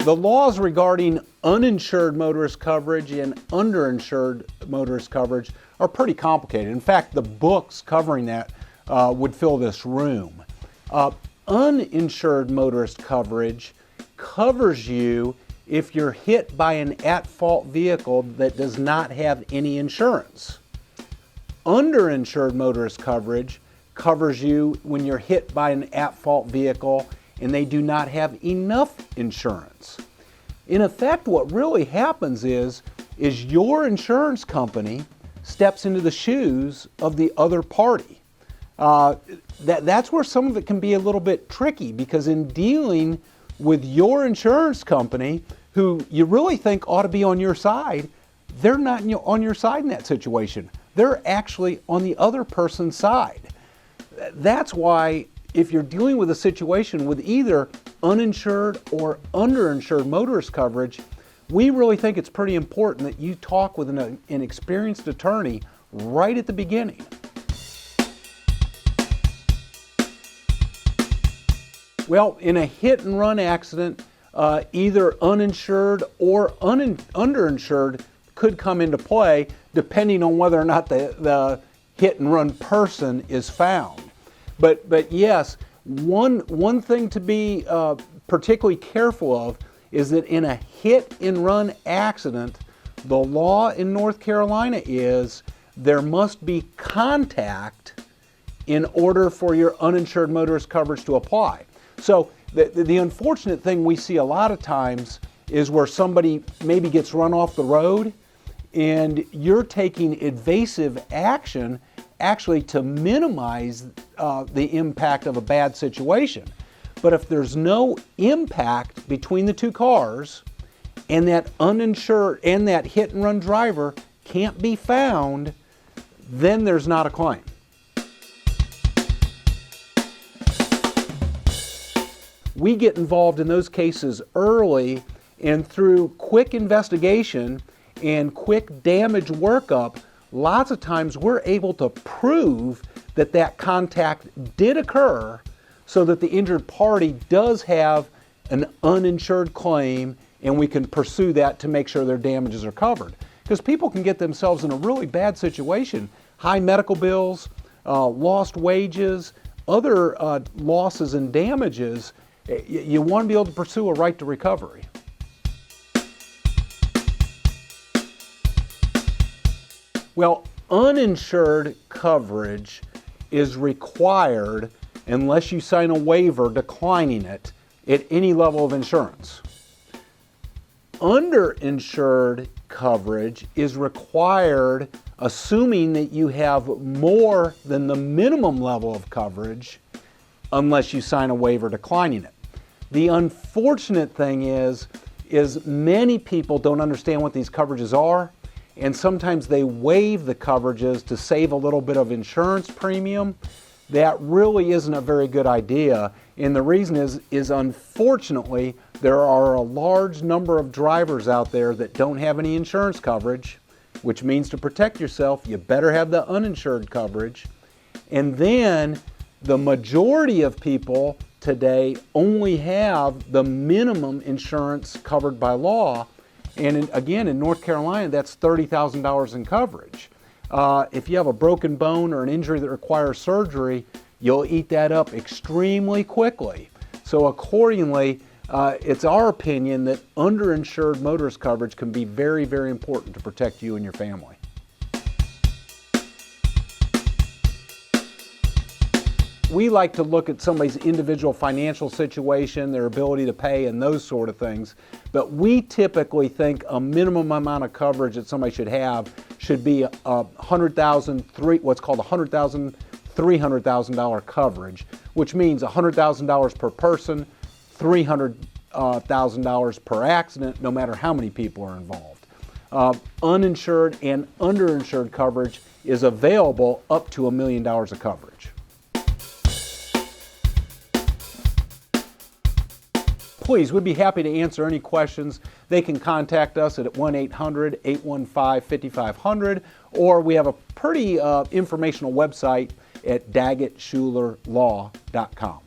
The laws regarding uninsured motorist coverage and underinsured motorist coverage are pretty complicated. In fact, the books covering that would fill this room. Uninsured motorist coverage covers you if you're hit by an at-fault vehicle that does not have any insurance. Underinsured motorist coverage covers you when you're hit by an at-fault vehicle and they do not have enough insurance. In effect, what really happens is your insurance company steps into the shoes of the other party. That's where some of it can be a little bit tricky, because in dealing with your insurance company, who you really think ought to be on your side, they're not on your side in that situation. They're actually on the other person's side. That's why if you're dealing with a situation with either uninsured or underinsured motorist coverage, we really think it's pretty important that you talk with an experienced attorney right at the beginning. Well, in a hit and run accident, either uninsured or underinsured could come into play, depending on whether or not the hit and run person is found. But yes, one thing to be particularly careful of is that in a hit and run accident, the law in North Carolina is there must be contact in order for your uninsured motorist coverage to apply. So the unfortunate thing we see a lot of times is where somebody maybe gets run off the road and you're taking evasive action actually to minimize the impact of a bad situation. But if there's no impact between the two cars and that uninsured and that hit and run driver can't be found, then there's not a claim. We get involved in those cases early, and through quick investigation and quick damage workup, lots of times we're able to prove that that contact did occur so that the injured party does have an uninsured claim, and we can pursue that to make sure their damages are covered. Because people can get themselves in a really bad situation, high medical bills, lost wages, other losses and damages. You want to be able to pursue a right to recovery. Well, uninsured coverage is required unless you sign a waiver declining it at any level of insurance. Underinsured coverage is required assuming that you have more than the minimum level of coverage unless you sign a waiver declining it. The unfortunate thing is many people don't understand what these coverages are, and sometimes they waive the coverages to save a little bit of insurance premium. That really isn't a very good idea, and the reason is unfortunately there are a large number of drivers out there that don't have any insurance coverage, which means to protect yourself you better have the uninsured coverage. And then the majority of people today only have the minimum insurance covered by law. And again, in North Carolina, that's $30,000 in coverage. If you have a broken bone or an injury that requires surgery, you'll eat that up extremely quickly. So accordingly, it's our opinion that underinsured motorist coverage can be very, very important to protect you and your family. We like to look at somebody's individual financial situation, their ability to pay, and those sort of things. But we typically think a minimum amount of coverage that somebody should have should be what's called $100,000, $300,000 coverage, which means $100,000 per person, $300,000 per accident, no matter how many people are involved. Uninsured and underinsured coverage is available up to $1 million of coverage. Please, we'd be happy to answer any questions. They can contact us at 1-800-815-5500, or we have a pretty informational website at daggettshulerlaw.com.